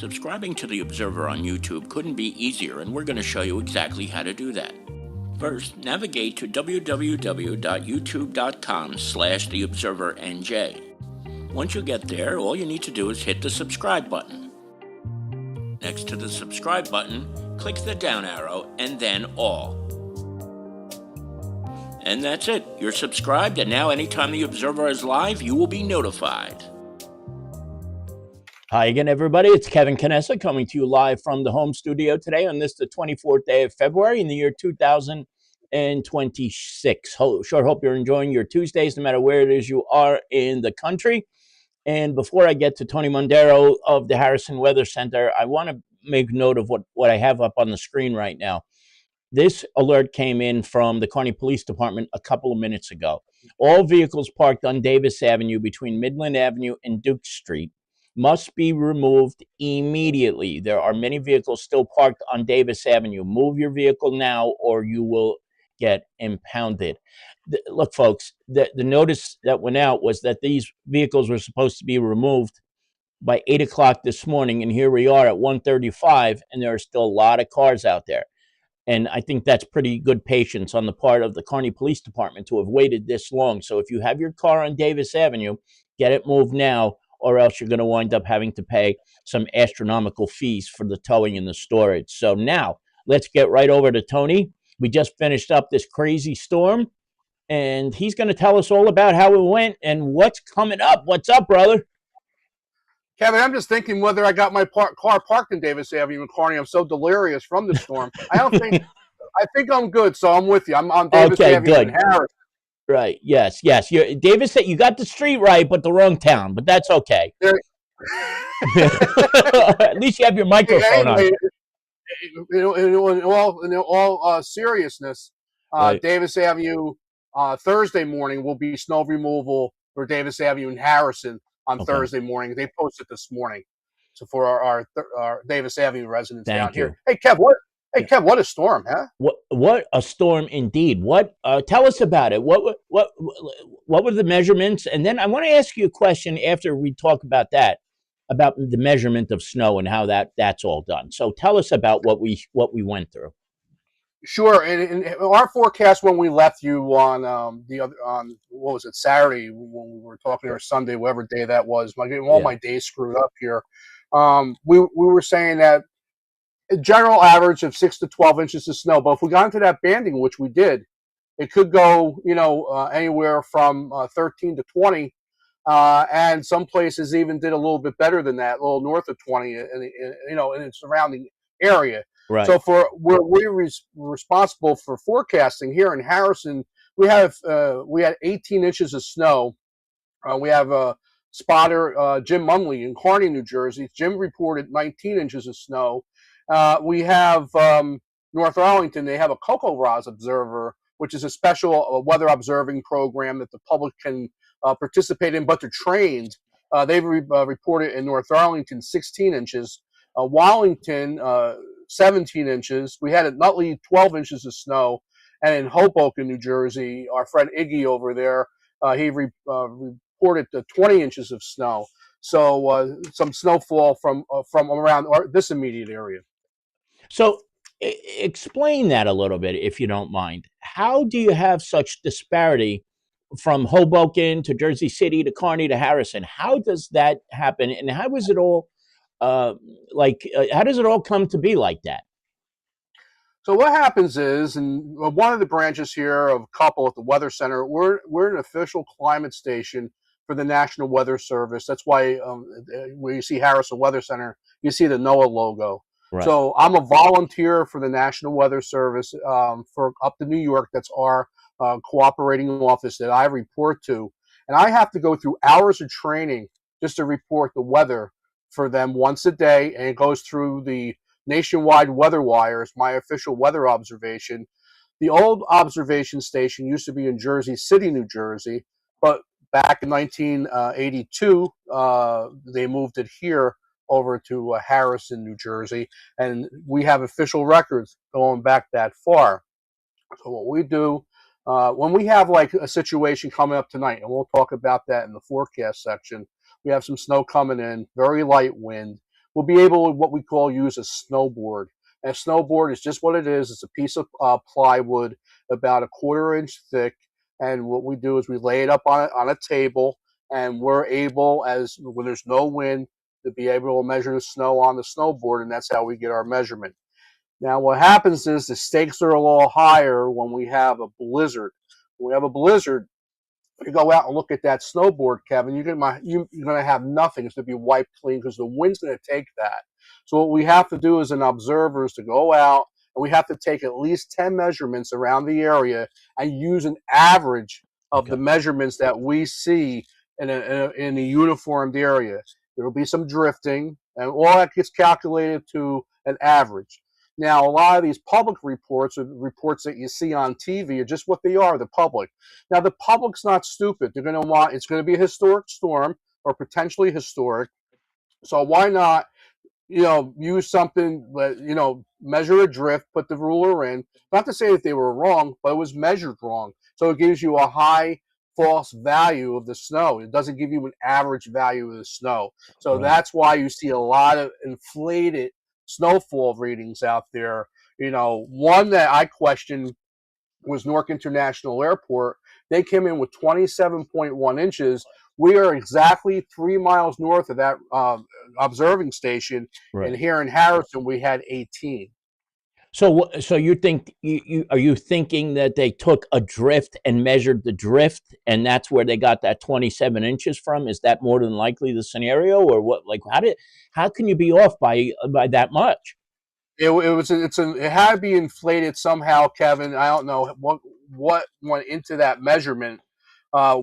Subscribing to The Observer on YouTube couldn't be easier, and we're going to show you exactly how to do that. First, navigate to www.youtube.com/theobservernj. Once you get there, all you need to do is hit the subscribe button. Next to the subscribe button, click the down arrow and then all. And that's it. You're subscribed, and now anytime The Observer is live, you will be notified. Hi again, everybody. It's Kevin Canessa coming to you live from the home studio today on this, the 24th day of February in the year 2026. Sure hope you're enjoying your Tuesdays, no matter where it is you are in the country. And before I get to Tony Mondero of the Harrison Weather Center, I want to make note of what I have up on the screen right now. This alert came in from the Kearney Police Department a couple of minutes ago. All vehicles parked on Davis Avenue between Midland Avenue and Duke Street must be removed immediately. There are many vehicles still parked on Davis Avenue. Move your vehicle now or you will get impounded. Look, folks, the notice that went out was that these vehicles were supposed to be removed by 8 o'clock this morning, and here we are at 1:35, and there are still a lot of cars out there. And I think that's pretty good patience on the part of the Kearney Police Department to have waited this long. So if you have your car on Davis Avenue, get it moved now, or else you're going to wind up having to pay some astronomical fees for the towing and the storage. So now, let's get right over to Tony. We just finished up this crazy storm, and he's going to tell us all about how it went and what's coming up. What's up, brother? Kevin, I'm just thinking whether I got my car parked in Davis Avenue in Kearney. I'm so delirious from the storm. I think I'm good, so I'm with you. I'm on Davis Avenue in Harris. Right. Yes. Davis said you got the street right, but the wrong town. But that's okay. At least you have your microphone on. In all seriousness, right. Davis Avenue Thursday morning will be snow removal for Davis Avenue in Harrison on Thursday morning. They posted this morning, so for our Davis Avenue residents down here. Hey, Kev, Kev, what a storm, huh? What a storm indeed. Tell us about it. What were the measurements? And then I want to ask you a question after we talk about that, about the measurement of snow and how that's all done. So tell us about what we went through. Sure. And our forecast when we left you on what was it, Saturday when we were talking, or Sunday, whatever day that was. Getting all my days screwed up here. We were saying that a general average of 6 to 12 inches of snow. But if we got into that banding, which we did, it could go, anywhere from 13 to 20. And some places even did a little bit better than that, a little north of 20, in the surrounding area. Right. So we're responsible for forecasting here in Harrison. We had 18 inches of snow. We have a spotter, Jim Munley in Kearney, New Jersey. Jim reported 19 inches of snow. We have North Arlington. They have a CoCoRaHS observer, which is a special weather observing program that the public can participate in, but they're trained. They've reported in North Arlington 16 inches. Wallington, 17 inches. We had at Nutley 12 inches of snow. And in Hoboken, New Jersey, our friend Iggy over there, he reported 20 inches of snow. So some snowfall from around this immediate area. So explain that a little bit, if you don't mind. How do you have such disparity from Hoboken to Jersey City to Kearney to Harrison? How does that happen? And how is it all how does it all come to be like that? So what happens is, and one of the branches here of a couple at the Weather Center, we're an official climate station for the National Weather Service. That's why when you see Harrison Weather Center, you see the NOAA logo. Right. So I'm a volunteer for the National Weather Service for up to New York. That's our cooperating office that I report to. And I have to go through hours of training just to report the weather for them once a day. And it goes through the nationwide weather wires, my official weather observation. The old observation station used to be in Jersey City, New Jersey, but back in 1982, they moved it here over to Harrison, New Jersey, and we have official records going back that far. So what we do, when we have like a situation coming up tonight, and we'll talk about that in the forecast section, we have some snow coming in, very light wind. we'll be able to what we call use a snowboard. And a snowboard is just what it is. It's a piece of plywood about a 1/4 inch thick. And what we do is we lay it up on a table, and we're able, as when there's no wind, to be able to measure the snow on the snowboard, and that's how we get our measurement. Now, what happens is the stakes are a little higher when we have a blizzard. When we have a blizzard, you go out and look at that snowboard, Kevin, you're going to have nothing. It's going to be wiped clean because the wind's going to take that. So what we have to do as an observer is to go out, and we have to take at least 10 measurements around the area and use an average of the measurements that we see in a uniformed area. There will be some drifting, and all that gets calculated to an average. Now, a lot of these public reports, or reports that you see on TV, are just what they are, the public. Now, the public's not stupid. They're going to want, it's going to be a historic storm or potentially historic. So why not, use something, measure a drift, put the ruler in. Not to say that they were wrong, but it was measured wrong. So it gives you a high false value of the snow. It doesn't give you an average value of the snow. So that's why you see a lot of inflated snowfall readings out there. One that I questioned was Newark International Airport. They came in with 27.1 inches. We are exactly 3 miles north of that observing station, and here in Harrison we had 18. So you think are you thinking that they took a drift and measured the drift, and that's where they got that 27 inches from? Is that more than likely the scenario, or what? Like, how can you be off by that much? It had to be inflated somehow, Kevin. I don't know what went into that measurement.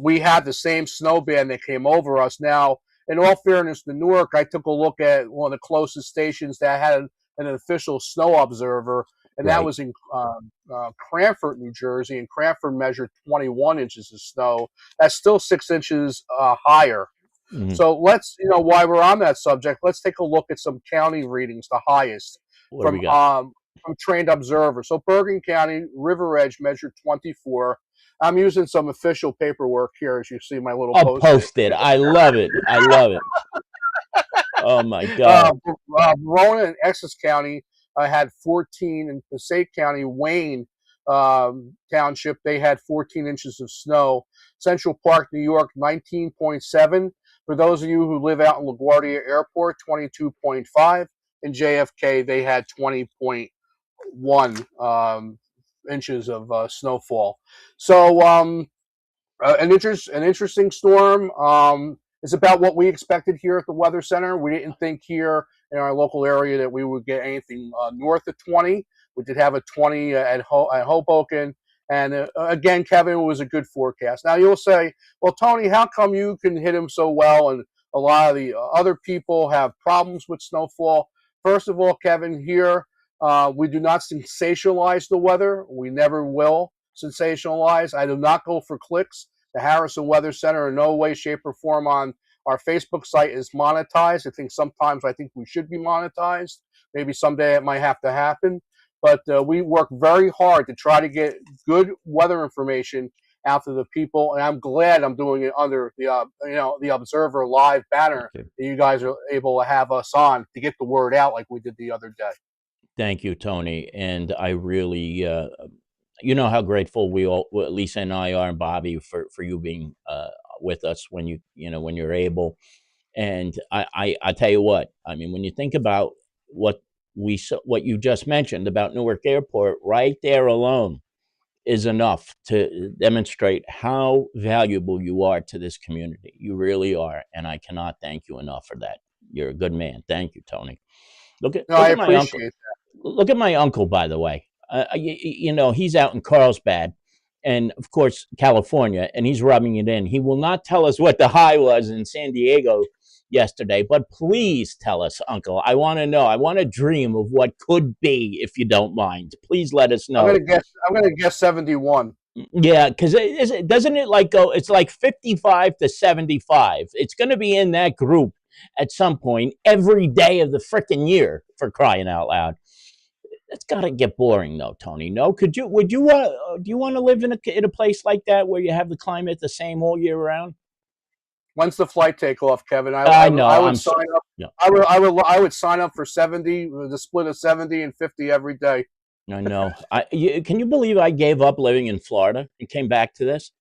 We had the same snow band that came over us. Now, in all fairness to Newark, I took a look at one of the closest stations that had an official snow observer, and that was in Cranford, New Jersey, and Cranford measured 21 inches of snow. That's still 6 inches higher. Mm-hmm. So let's, while we're on that subject, let's take a look at some county readings, the highest from trained observers. So Bergen County, River Edge measured 24. I'm using some official paperwork here, as you see my little post-it. I love it. I love it. Oh my God. Verona and Essex County had 14, and Passaic County, Wayne Township, they had 14 inches of snow. Central Park, New York, 19.7. For those of you who live out in LaGuardia Airport, 22.5. In JFK, they had 20.1 inches of snowfall. So an interesting storm. It's about what we expected here at the Weather Center. We didn't think here in our local area that we would get anything north of 20. We did have a 20 at Hoboken. And again, Kevin, it was a good forecast. Now you'll say, well, Tony, how come you can hit him so well and a lot of the other people have problems with snowfall? First of all, Kevin, here, we do not sensationalize the weather. We never will sensationalize. I do not go for clicks. The Harrison Weather Center in no way, shape, or form on our Facebook site is monetized. I think we should be monetized. Maybe someday it might have to happen. But we work very hard to try to get good weather information out to the people, and I'm glad I'm doing it under the Observer Live banner that you guys are able to have us on to get the word out like we did the other day. Thank you, Tony, and I really, how grateful we all, Lisa and I are, and Bobby, for you being with us when when you're able. And I tell you what, I mean, when you think about what you just mentioned about Newark Airport, right there alone is enough to demonstrate how valuable you are to this community. You really are, and I cannot thank you enough for that. You're a good man. Thank you, Tony. I appreciate that. Look at my uncle, by the way. He's out in Carlsbad, and of course, California, and he's rubbing it in. He will not tell us what the high was in San Diego yesterday, but please tell us, Uncle. I want to know. I want to dream of what could be, if you don't mind. Please let us know. I'm going to guess 71. Yeah, because doesn't it like go? It's like 55 to 75. It's going to be in that group at some point every day of the frickin' year, for crying out loud. It's got to get boring, though, Tony. No, do you want to live in a place like that where you have the climate the same all year round? When's the flight take off, Kevin? I know. I would I'm so, sign up. yeah, I would sign up for 70, the split of 70 and 50 every day. I know. Can you believe I gave up living in Florida and came back to this?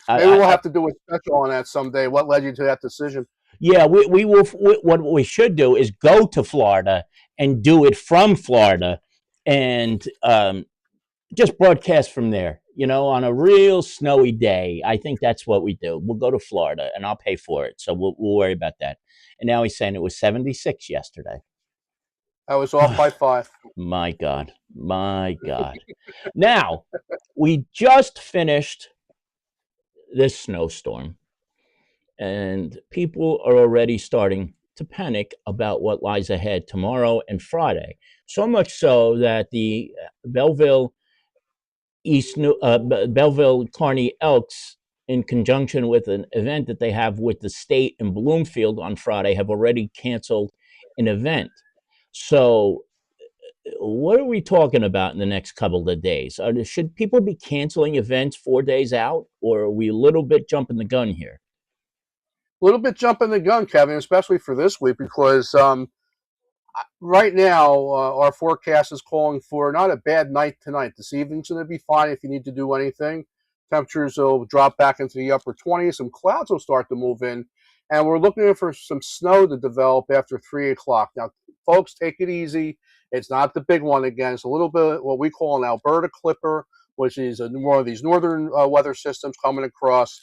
Maybe we'll I have to do a special on that someday. What led you to that decision? Yeah, we will. What we should do is go to Florida and do it from Florida, and just broadcast from there. On a real snowy day. I think that's what we do. We'll go to Florida, and I'll pay for it. So we'll worry about that. And now he's saying it was 76 yesterday. I was off by 5. My God, my God. Now we just finished this snowstorm. And people are already starting to panic about what lies ahead tomorrow and Friday. So much so that the Belleville Belleville Kearney Elks, in conjunction with an event that they have with the state in Bloomfield on Friday, have already canceled an event. So, what are we talking about in the next couple of days? Should people be canceling events 4 days out, or are we a little bit jumping the gun here? A little bit jumping the gun, Kevin, especially for this week, because right now our forecast is calling for not a bad night tonight. This evening's going to be fine if you need to do anything. Temperatures will drop back into the upper 20s. Some clouds will start to move in, and we're looking for some snow to develop after 3 o'clock. Now, folks, take it easy. It's not the big one again. It's a little bit what we call an Alberta Clipper, which is one of these northern weather systems coming across.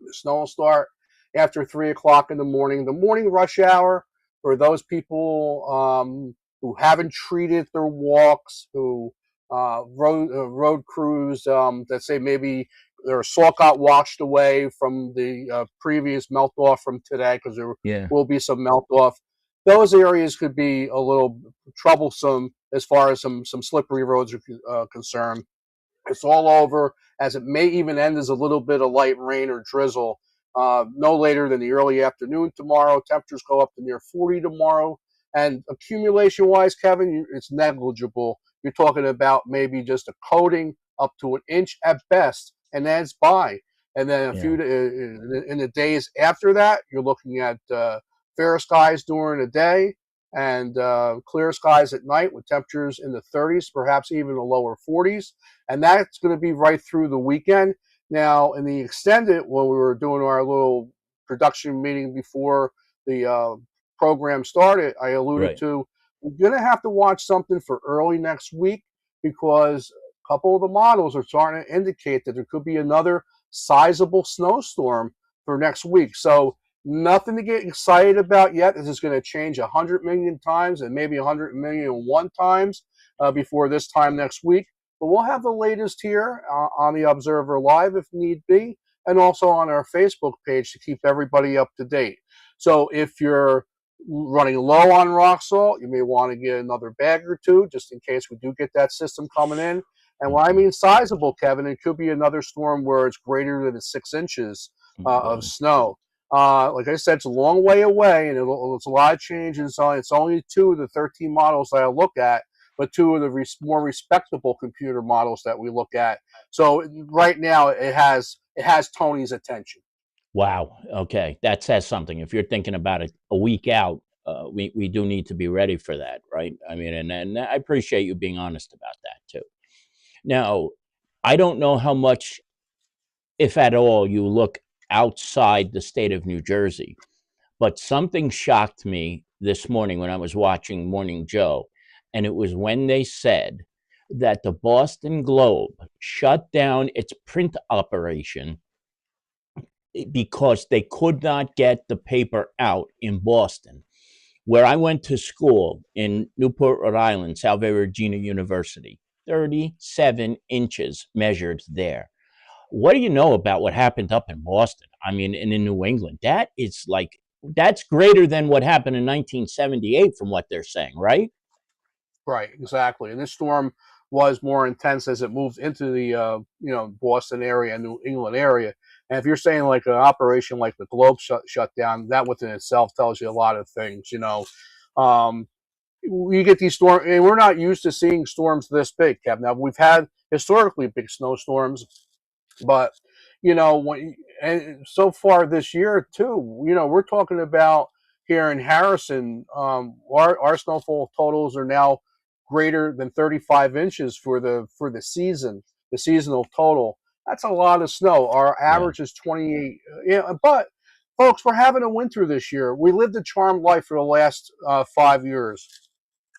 The snow will start after 3 o'clock in the morning. The morning rush hour for those people who haven't treated their walks, who road crews that say maybe their salt got washed away from the previous melt off from today, because there will be some melt off. Those areas could be a little troublesome as far as some slippery roads are concerned. It's all over, as it may even end as a little bit of light rain or drizzle. No later than the early afternoon tomorrow. Temperatures go up to near 40 tomorrow. And accumulation-wise, Kevin, it's negligible. You're talking about maybe just a coating up to an inch at best, and then it's by. And then in the days after that, you're looking at fair skies during the day and clear skies at night with temperatures in the 30s, perhaps even the lower 40s. And that's going to be right through the weekend. Now, in the extended, when we were doing our little production meeting before the program started, I alluded to, we're going to have to watch something for early next week, because a couple of the models are starting to indicate that there could be another sizable snowstorm for next week. So nothing to get excited about yet. This is going to change 100 million times and maybe 100 million and one times before this time next week. But we'll have the latest here on the Observer Live if need be, and also on our Facebook page to keep everybody up to date. So if you're running low on rock salt, you may want to get another bag or two just in case we do get that system coming in. And when I mean sizable, Kevin, it could be another storm where it's greater than 6 inches of snow. Like I said, it's a long way away, and it's a lot of changes. It's only 2 of the 13 models that I look at, but 2 of the more respectable computer models that we look at. So right now, it has Tony's attention. Wow. Okay, that says something. If you're thinking about it a week out, we do need to be ready for that, right? I mean, and I appreciate you being honest about that too. Now, I don't know how much, if at all, you look outside the state of New Jersey, but something shocked me this morning when I was watching Morning Joe, and it was when they said that the Boston Globe shut down its print operation because they could not get the paper out in Boston, where I went to school in Newport, Rhode Island, Salve Regina University. 37 inches measured there. What do you know about what happened up in Boston? I mean, and in New England, that's greater than what happened in 1978 from what they're saying, right? Right, exactly. And this storm was more intense as it moved into the Boston area and New England area. And if you're saying like an operation like the Globe shut down, that within itself tells you a lot of things. We get these storms, and we're not used to seeing storms this big, Kevin. Now, we've had historically big snowstorms, but and so far this year too, we're talking about here in Harrison, our snowfall totals are now greater than 35 inches for the season, the seasonal total. That's a lot of snow. Our Yeah. average is 28. But folks, we're having a winter this year. We lived a charmed life for the last 5 years.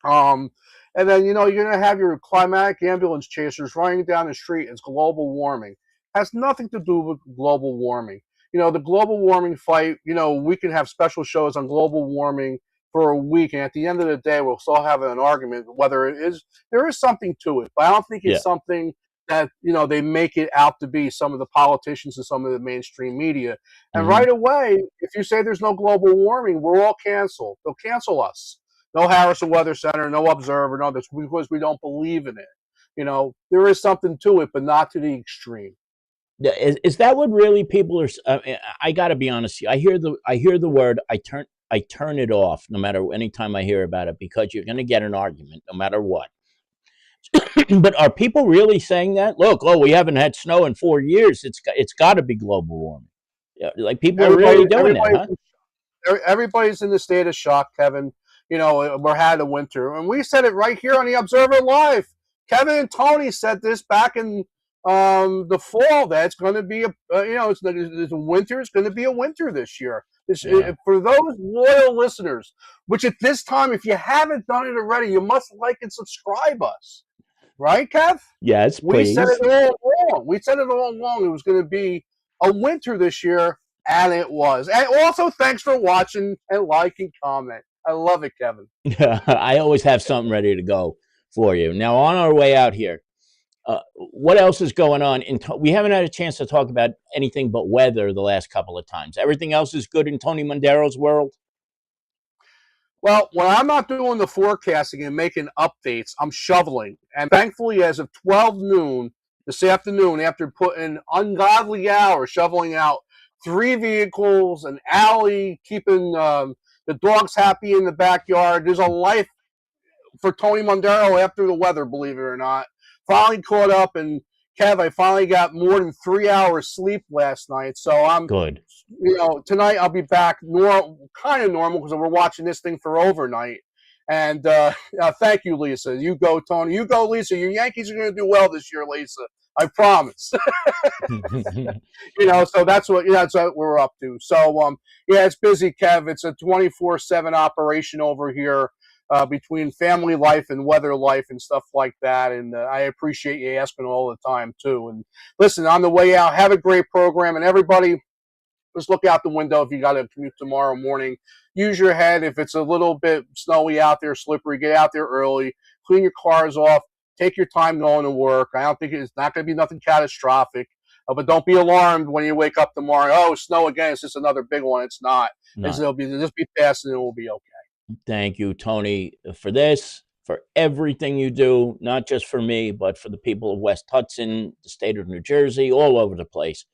Um, and then, you're going to have your climatic ambulance chasers running down the street. It's global warming. Has nothing to do with global warming. The global warming fight, we can have special shows on global warming for a week. And at the end of the day, we'll still have an argument whether there is something to it. But I don't think Yeah. it's something that, they make it out to be, some of the politicians and some of the mainstream media. And right away, if you say there's no global warming, we're all canceled. They'll cancel us. No Harrison Weather Center, no Observer, no this, because we don't believe in it. There is something to it, but not to the extreme. Is that what really people are? I got to be honest. I hear the word. I turn it off no matter anytime I hear about it, because you're going to get an argument no matter what. But are people really saying that? Look, we haven't had snow in 4 years. It's got to be global warming. Yeah, like people are really doing that, huh? Everybody's in the state of shock, Kevin. We're had a winter, and we said it right here on the Observer Live. Kevin and Tony said this back in the fall, that it's going to be it's a winter. It's going to be a winter this year. For those loyal listeners, which at this time, if you haven't done it already, you must like and subscribe us. Right, Kev? Yes, please. We said it all along. We said it all along. It was going to be a winter this year, and it was. And also, thanks for watching and like and comment. I love it, Kevin. I always have something ready to go for you. Now, on our way out here, what else is going on? We haven't had a chance to talk about anything but weather the last couple of times. Everything else is good in Tony Mondero's world? Well, when I'm not doing the forecasting and making updates, I'm shoveling. And thankfully, as of 12 noon this afternoon, after putting ungodly hours shoveling out 3 vehicles, an alley, keeping the dogs happy in the backyard, there's a life for Tony Mondero after the weather, believe it or not. Finally caught up, and Kev, I finally got more than 3 hours sleep last night. So I'm good. Tonight I'll be back kind of normal, because we're watching this thing for overnight. And thank you, Lisa. You go, Tony. You go, Lisa. Your Yankees are going to do well this year, Lisa. I promise. So that's what we're up to. So it's busy, Kev. It's a 24/7 operation over here. Between family life and weather life and stuff like that. And I appreciate you asking all the time, too. And listen, on the way out, have a great program. And everybody, just look out the window if you got to commute tomorrow morning. Use your head. If it's a little bit snowy out there, slippery, get out there early. Clean your cars off. Take your time going to work. I don't think it's not going to be nothing catastrophic. But don't be alarmed when you wake up tomorrow. Oh, snow again. It's just another big one. It's not. It'll just be passing and it will be okay. Thank you, Tony, for this, for everything you do, not just for me, but for the people of West Hudson, the state of New Jersey, all over the place.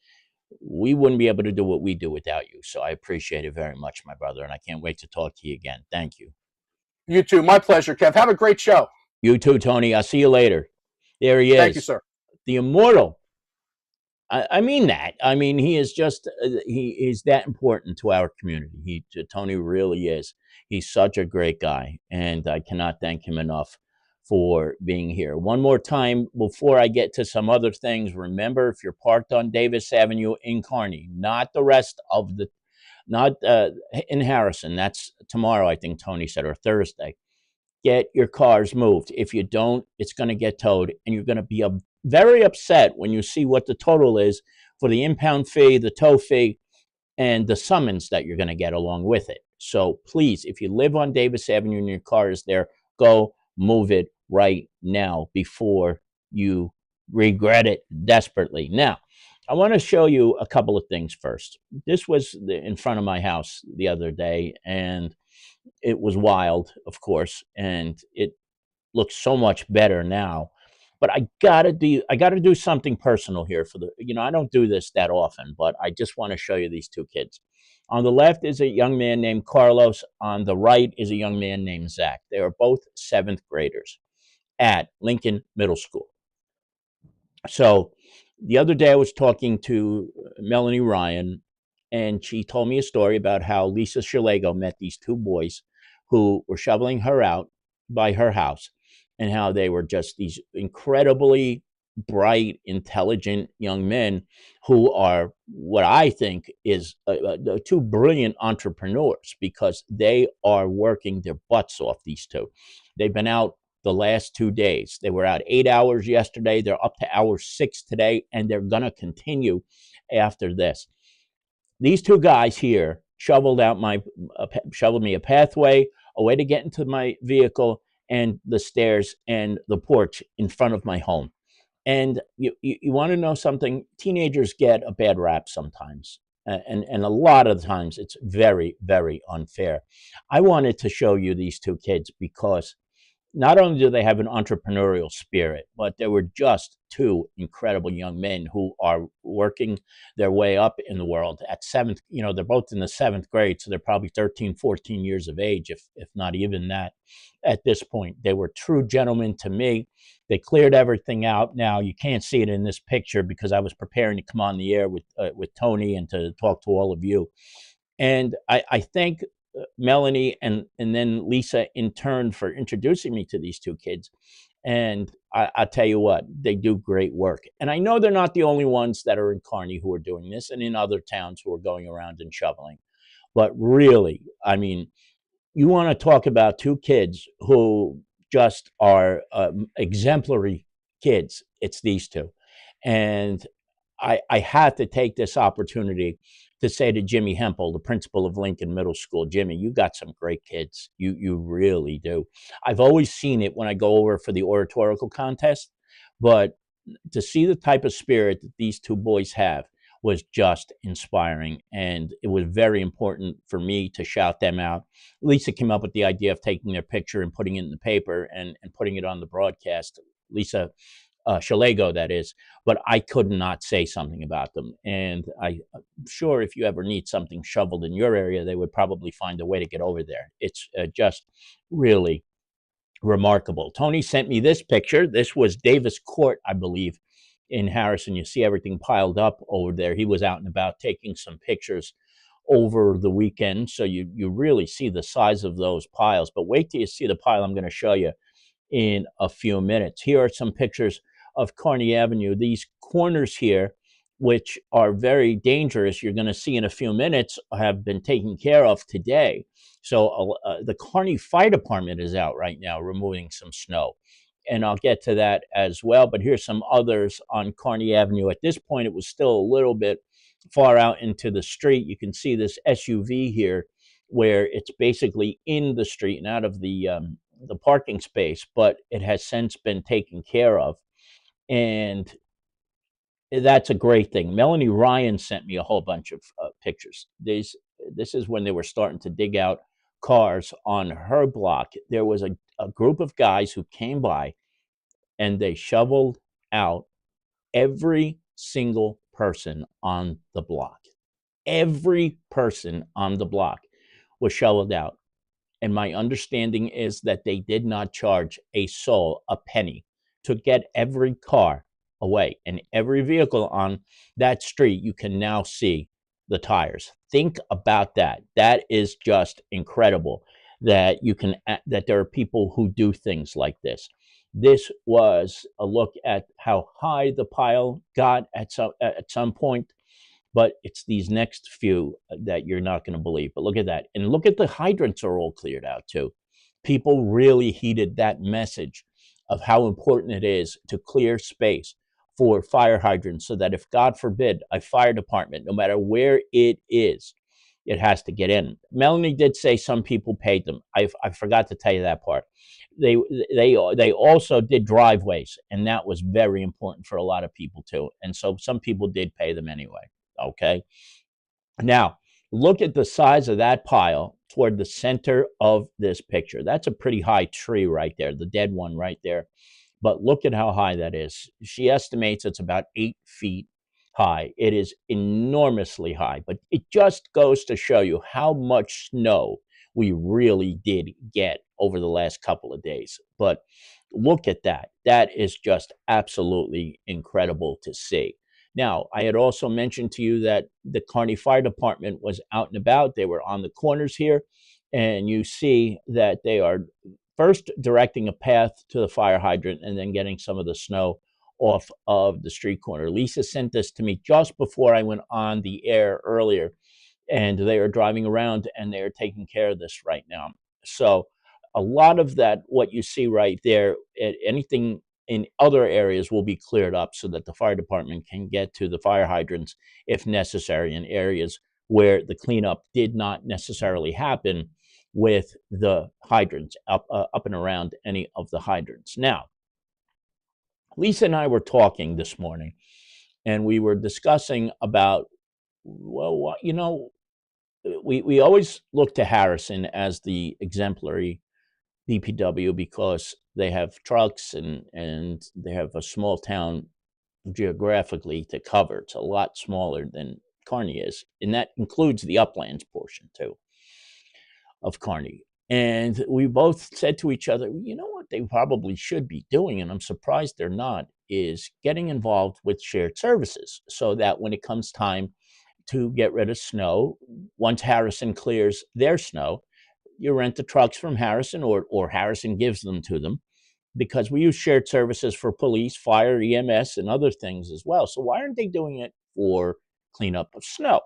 We wouldn't be able to do what we do without you. So I appreciate it very much, my brother, and I can't wait to talk to you again. Thank you. You too. My pleasure, Kev. Have a great show. You too, Tony. I'll see you later. There he is. Thank you, sir. The immortal. I mean that. I mean, he is just, he is that important to our community. Tony really is. He's such a great guy, and I cannot thank him enough for being here. One more time before I get to some other things, remember, if you're parked on Davis Avenue in Kearney, not the rest of the, not in Harrison, that's tomorrow, I think Tony said, or Thursday, get your cars moved. If you don't, it's going to get towed, and you're going to be very upset when you see what the total is for the impound fee, the tow fee, and the summons that you're going to get along with it. So please, if you live on Davis Avenue and your car is there, go move it right now before you regret it desperately. Now, I want to show you a couple of things first. This was in front of my house the other day, and it was wild, of course, and it looks so much better now. But I gotta do something personal here for the, I don't do this that often, but I just want to show you these two kids. On the left is a young man named Carlos. On the right is a young man named Zach. They are both 7th graders at Lincoln Middle School. So The other day I was talking to Melanie Ryan, and she told me a story about how Lisa Shalego met these two boys who were shoveling her out by her house, and how they were just these incredibly bright, intelligent young men who are what I think is two brilliant entrepreneurs, because they are working their butts off, these two. They've been out the last 2 days. They were out 8 hours yesterday. They're up to hour 6 today, and they're going to continue after this. These two guys here shoveled me a pathway, a way to get into my vehicle, and the stairs and the porch in front of my home. And you want to know something? Teenagers get a bad rap sometimes. And a lot of the times it's very, very unfair. I wanted to show you these two kids because not only do they have an entrepreneurial spirit, but they were just two incredible young men who are working their way up in the world at seventh. They're both in the 7th grade, so they're probably 13, 14 years of age, if not even that at this point. They were true gentlemen to me. They cleared everything out. Now, you can't see it in this picture because I was preparing to come on the air with Tony and to talk to all of you. And I thank Melanie and then Lisa in turn for introducing me to these two kids. And I tell you what, they do great work. And I know they're not the only ones that are in Kearney who are doing this, and in other towns who are going around and shoveling. But really, I mean, you want to talk about two kids who just are exemplary kids. It's these two. And I had to take this opportunity to say to Jimmy Hempel, the principal of Lincoln Middle School, Jimmy, you got some great kids. You really do. I've always seen it when I go over for the oratorical contest, but to see the type of spirit that these two boys have was just inspiring. And it was very important for me to shout them out. Lisa came up with the idea of taking their picture and putting it in the paper and putting it on the broadcast. Lisa Shalego, that is, but I could not say something about them. And I'm sure if you ever need something shoveled in your area, they would probably find a way to get over there. It's just really remarkable. Tony sent me this picture. This was Davis Court, I believe, in Harrison. You see everything piled up over there. He was out and about taking some pictures over the weekend, so you really see the size of those piles. But wait till you see the pile I'm going to show you in a few minutes. Here are some pictures of Kearney Avenue. These corners here, which are very dangerous, you're going to see in a few minutes, have been taken care of today. So the Kearney Fire Department is out right now removing some snow, and I'll get to that as well. But here's some others on Kearney Avenue. At this point, it was still a little bit far out into the street. You can see this SUV here where it's basically in the street and out of the parking space, but it has since been taken care of. And that's a great thing. Melanie Ryan sent me a whole bunch of pictures. This is when they were starting to dig out cars on her block. There was a group of guys who came by and they shoveled out every single person on the block. Every person on the block was shoveled out. And my understanding is that they did not charge a soul a penny to get every car away. And every vehicle on that street, you can now see the tires. Think about that. That is just incredible that that there are people who do things like this. This was a look at how high the pile got at some point, but it's these next few that you're not going to believe. But look at that. And look at the hydrants are all cleared out too. People really heeded that message of how important it is to clear space for fire hydrants so that if, God forbid, a fire department, no matter where it is, it has to get in. Melanie did say some people paid them. I forgot to tell you that part. They also did driveways, and that was very important for a lot of people too. And so some people did pay them anyway. Okay. Now, look at the size of that pile toward the center of this picture. That's a pretty high tree right there, the dead one right there. But look at how high that is. She estimates it's about 8 feet high. It is enormously high, but it just goes to show you how much snow we really did get over the last couple of days. But look at that. That is just absolutely incredible to see. Now, I had also mentioned to you that the Kearney Fire Department was out and about. They were on the corners here, and you see that they are first directing a path to the fire hydrant and then getting some of the snow off of the street corner. Lisa sent this to me just before I went on the air earlier, and they are driving around and they are taking care of this right now. So a lot of that, what you see right there, anything in other areas will be cleared up so that the fire department can get to the fire hydrants if necessary in areas where the cleanup did not necessarily happen with the hydrants up and around any of the hydrants. Now, Lisa and I were talking this morning, and we were discussing about, well, you know, we always look to Harrison as the exemplary DPW because they have trucks and they have a small town geographically to cover. It's a lot smaller than Kearney is, and that includes the uplands portion too of Kearney. And we both said to each other, you know what they probably should be doing, and I'm surprised they're not, is getting involved with shared services so that when it comes time to get rid of snow, once Harrison clears their snow, you rent the trucks from Harrison or Harrison gives them to them, because we use shared services for police, fire, EMS, and other things as well. So why aren't they doing it for cleanup of snow?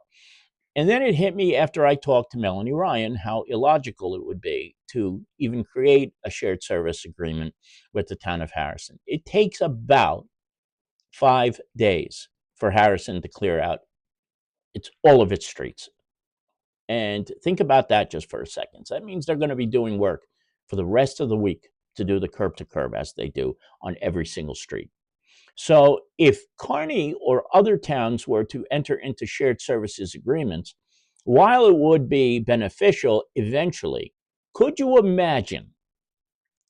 And then it hit me after I talked to Melanie Ryan how illogical it would be to even create a shared service agreement with the town of Harrison. It takes about 5 days for Harrison to clear out all of its streets. And think about that just for a second. So that means they're going to be doing work for the rest of the week to do the curb to curb as they do on every single street. So if Kearney or other towns were to enter into shared services agreements, while it would be beneficial eventually, could you imagine,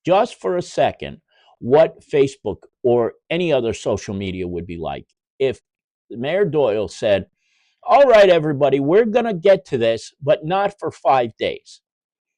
just for a second, what Facebook or any other social media would be like if Mayor Doyle said, all right, everybody, we're going to get to this, but not for 5 days?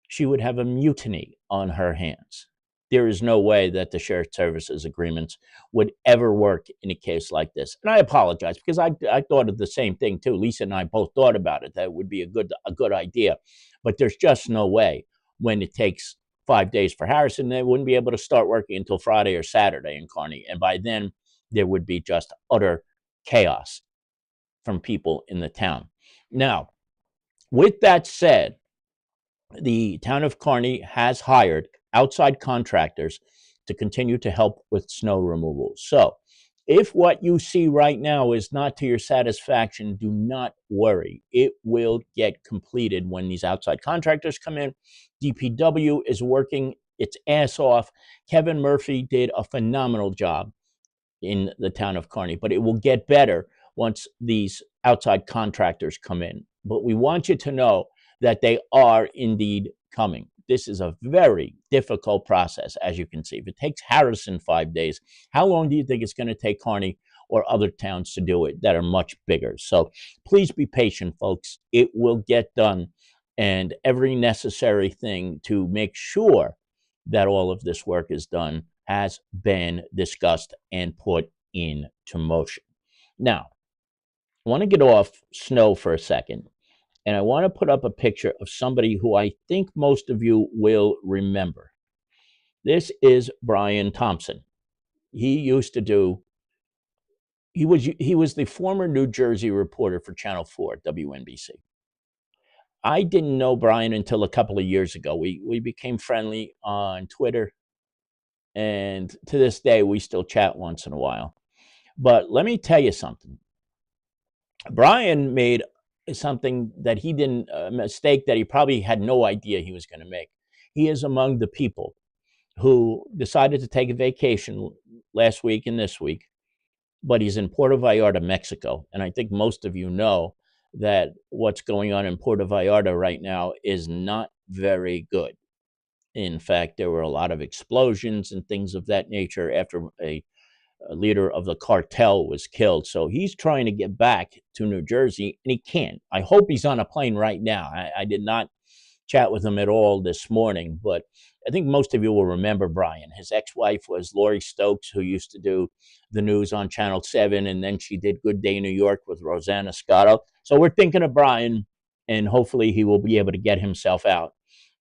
She would have a mutiny on her hands. There is no way that the shared services agreements would ever work in a case like this. And I apologize because I thought of the same thing too. Lisa and I both thought about it. That would be a good idea. But there's just no way when it takes 5 days for Harrison, they wouldn't be able to start working until Friday or Saturday in Kearney. And by then, there would be just utter chaos from people in the town. Now, with that said, the town of Kearney has hired outside contractors to continue to help with snow removal. So if what you see right now is not to your satisfaction, do not worry. It will get completed when these outside contractors come in. DPW is working its ass off. Kevin Murphy did a phenomenal job in the town of Kearney, but it will get better once these outside contractors come in. But we want you to know that they are indeed coming. This is a very difficult process, as you can see. If it takes Harrison 5 days, how long do you think it's going to take Kearney or other towns to do it that are much bigger? So please be patient, folks. It will get done, and every necessary thing to make sure that all of this work is done has been discussed and put into motion. Now, I want to get off snow for a second. And I want to put up a picture of somebody who I think most of you will remember. This is Brian Thompson. He was the former New Jersey reporter for Channel 4 WNBC. I didn't know Brian until a couple of years ago. We became friendly on Twitter, and to this day we still chat once in a while. But let me tell you something. Brian made something that he didn't, a mistake that he probably had no idea he was going to make. He is among the people who decided to take a vacation last week and this week, but he's in Puerto Vallarta, Mexico. And I think most of you know that what's going on in Puerto Vallarta right now is not very good. In fact, there were a lot of explosions and things of that nature after a leader of the cartel was killed. So he's trying to get back to New Jersey, and he can't. I hope he's on a plane right now. I did not chat with him at all this morning, but I think most of you will remember Brian. His ex-wife was Laurie Stokes, who used to do the news on Channel 7, and then she did Good Day New York with Rosanna Scotto. So we're thinking of Brian, and hopefully he will be able to get himself out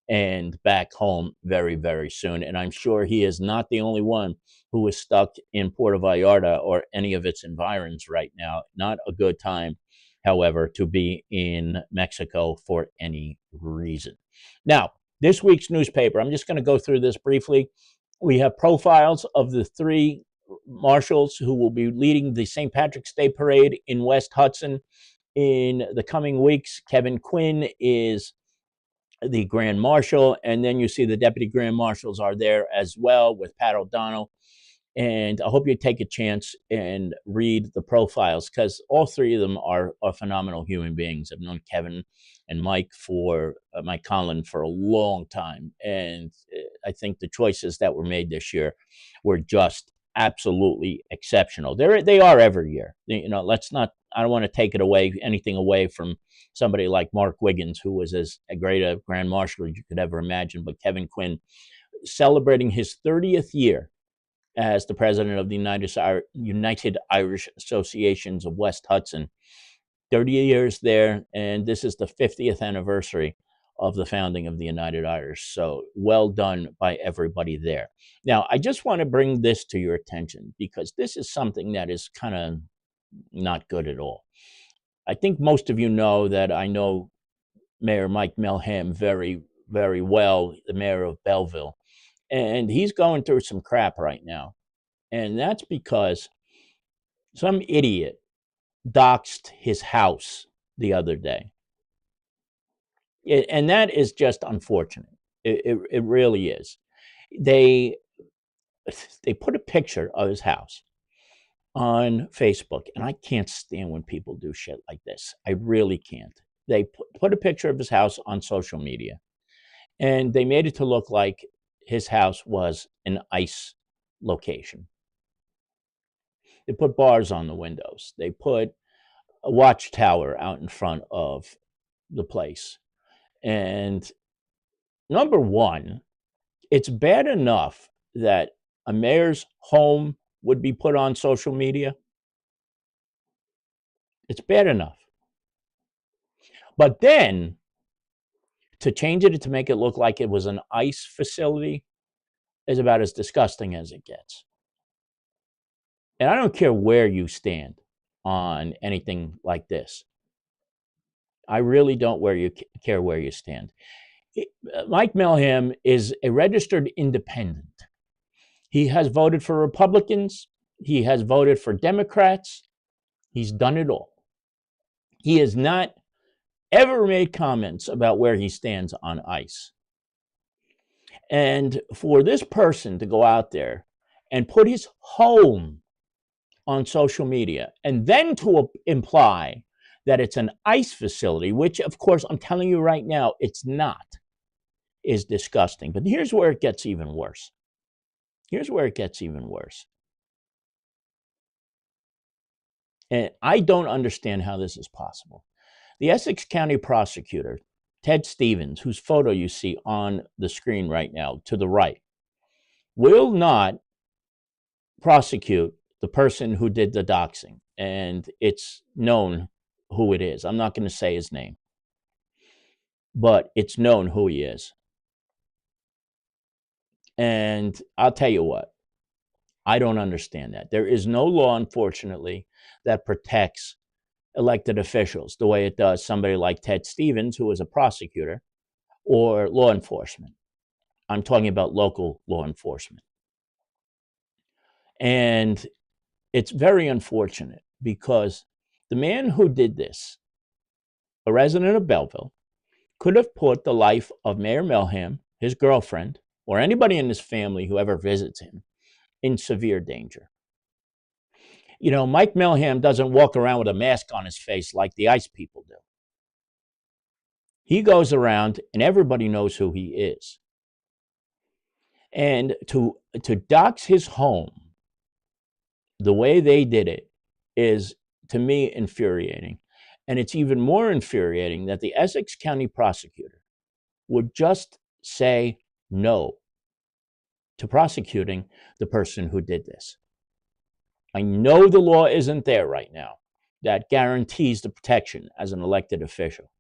and back home very, very soon. And I'm sure he is not the only one who is stuck in Puerto Vallarta or any of its environs right now. Not a good time, however, to be in Mexico for any reason. Now, this week's newspaper, I'm just going to go through this briefly. We have profiles of the 3 marshals who will be leading the St. Patrick's Day Parade in West Hudson in the coming weeks. Kevin Quinn is the Grand Marshal, and then you see the Deputy Grand Marshals are there as well with Pat O'Donnell. And I hope you take a chance and read the profiles, because all 3 of them are phenomenal human beings. I've known Kevin and Mike Conlon for a long time, and I think the choices that were made this year were just absolutely exceptional. They are every year. You know, I don't want to take anything away from somebody like Mark Wiggins, who was as great a Grand Marshal as you could ever imagine, but Kevin Quinn celebrating his 30th year as the president of the United Irish Associations of West Hudson. 30 years there, and this is the 50th anniversary of the founding of the United Irish. So well done by everybody there. Now, I just want to bring this to your attention, because this is something that is kind of not good at all. I think most of you know that I know Mayor Mike Melham very, very well, the mayor of Belleville. And he's going through some crap right now. And that's because some idiot doxed his house the other day. And that is just unfortunate. It really is. They put a picture of his house on Facebook, and I can't stand when people do shit like this. I really can't. They put a picture of his house on social media, and they made it to look like his house was an ICE location. They put bars on the windows. They put a watchtower out in front of the place. And number one, it's bad enough that a mayor's home would be put on social media. It's bad enough. But then to change it to make it look like it was an ICE facility is about as disgusting as it gets. And I don't care where you stand on anything like this. I really don't care where you stand. Mike Melham is a registered independent. He has voted for Republicans. He has voted for Democrats. He's done it all. He has not ever made comments about where he stands on ICE. And for this person to go out there and put his home on social media and then to imply that it's an ICE facility, which of course I'm telling you right now, it's not, is disgusting. But here's where it gets even worse. Here's where it gets even worse. And I don't understand how this is possible. The Essex County prosecutor, Ted Stevens, whose photo you see on the screen right now to the right, will not prosecute the person who did the doxing. And it's known who it is. I'm not going to say his name, but it's known who he is. And I'll tell you what, I don't understand that. There is no law, unfortunately, that protects elected officials the way it does somebody like Ted Stevens, who is a prosecutor, or law enforcement. I'm talking about local law enforcement. And it's very unfortunate because the man who did this, a resident of Belleville, could have put the life of Mayor Melham, his girlfriend, or anybody in his family who ever visits him in severe danger. You know, Mike Melham doesn't walk around with a mask on his face like the ICE people do. He goes around and everybody knows who he is. And to dox his home the way they did it is, to me, infuriating. And it's even more infuriating that the Essex County prosecutor would just say no to prosecuting the person who did this. I know the law isn't there right now that guarantees the protection as an elected official.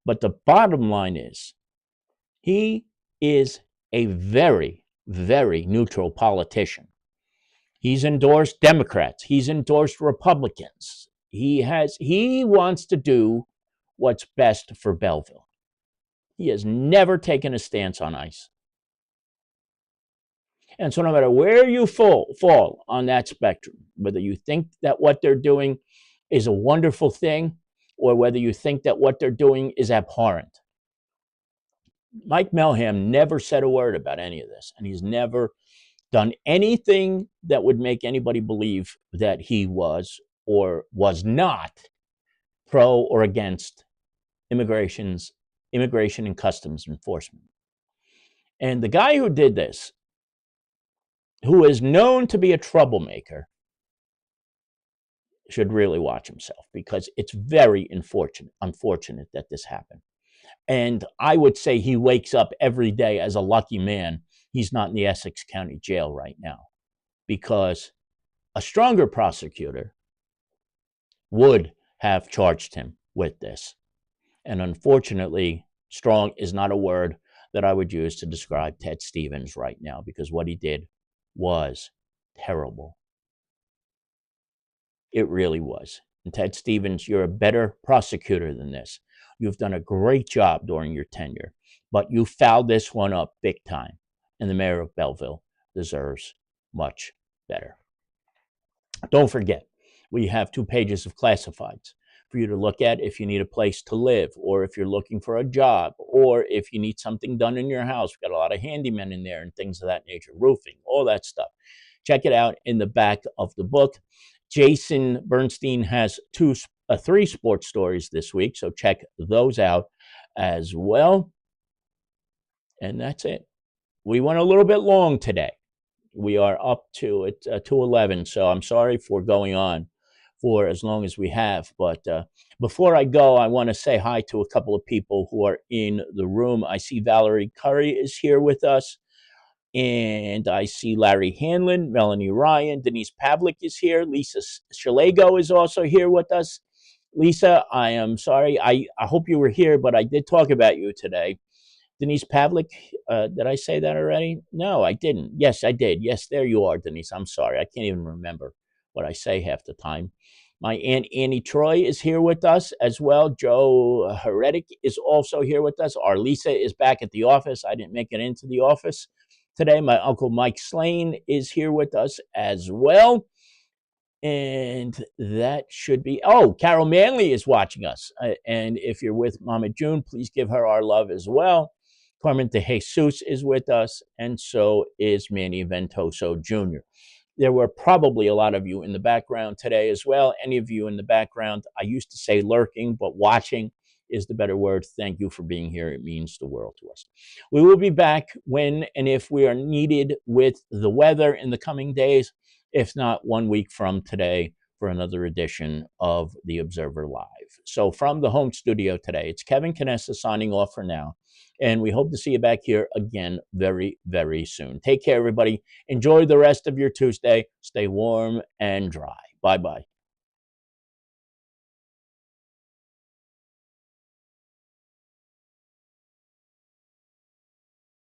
But the bottom line is, he is a very, very neutral politician. He's endorsed Democrats. He's endorsed Republicans. He wants to do what's best for Belleville. He has never taken a stance on ICE. And so no matter where you fall on that spectrum, whether you think that what they're doing is a wonderful thing or whether you think that what they're doing is abhorrent, Mike Melham never said a word about any of this, and he's never done anything that would make anybody believe that he was or was not pro or against immigration and customs enforcement. And the guy who did this, who is known to be a troublemaker, should really watch himself, because it's very unfortunate that this happened. And I would say he wakes up every day as a lucky man he's not in the Essex County Jail right now, because a stronger prosecutor would have charged him with this. And unfortunately, strong is not a word that I would use to describe Ted Stevens right now, because what he did was terrible. It really was. And Ted Stevens, you're a better prosecutor than this. You've done a great job during your tenure, but you fouled this one up big time. And the mayor of Belleville deserves much better. Don't forget, we have 2 pages of classifieds for you to look at if you need a place to live, or if you're looking for a job, or if you need something done in your house. We've got a lot of handymen in there and things of that nature, roofing, all that stuff. Check it out in the back of the book. Jason Bernstein has 3 sports stories this week, so check those out as well. And that's it. We went a little bit long today. We are up to it 2:11, so I'm sorry for going on for as long as we have. But before I go, I want to say hi to a couple of people who are in the room. I see Valerie Curry is here with us, and I see Larry Hanlon, Melanie Ryan, Denise Pavlik is here. Lisa Shalago is also here with us. Lisa, I am sorry. I hope you were here, but I did talk about you today. Denise Pavlik, did I say that already? No, I didn't. Yes, I did. Yes, there you are, Denise. I'm sorry. I can't even remember what I say half the time. My Aunt Annie Troy is here with us as well. Joe Heretic is also here with us. Our Lisa is back at the office. I didn't make it into the office today. My Uncle Mike Slane is here with us as well. And that should be, Carol Manley is watching us. And if you're with Mama June, please give her our love as well. Carmen De Jesus is with us, and so is Manny Ventoso Jr. There were probably a lot of you in the background today as well. Any of you in the background, I used to say lurking, but watching is the better word. Thank you for being here. It means the world to us. We will be back when and if we are needed with the weather in the coming days, if not 1 week from today, for another edition of The Observer Live. So from the home studio today, it's Kevin Canessa signing off for now. And we hope to see you back here again very, very soon. Take care, everybody. Enjoy the rest of your Tuesday. Stay warm and dry. Bye-bye.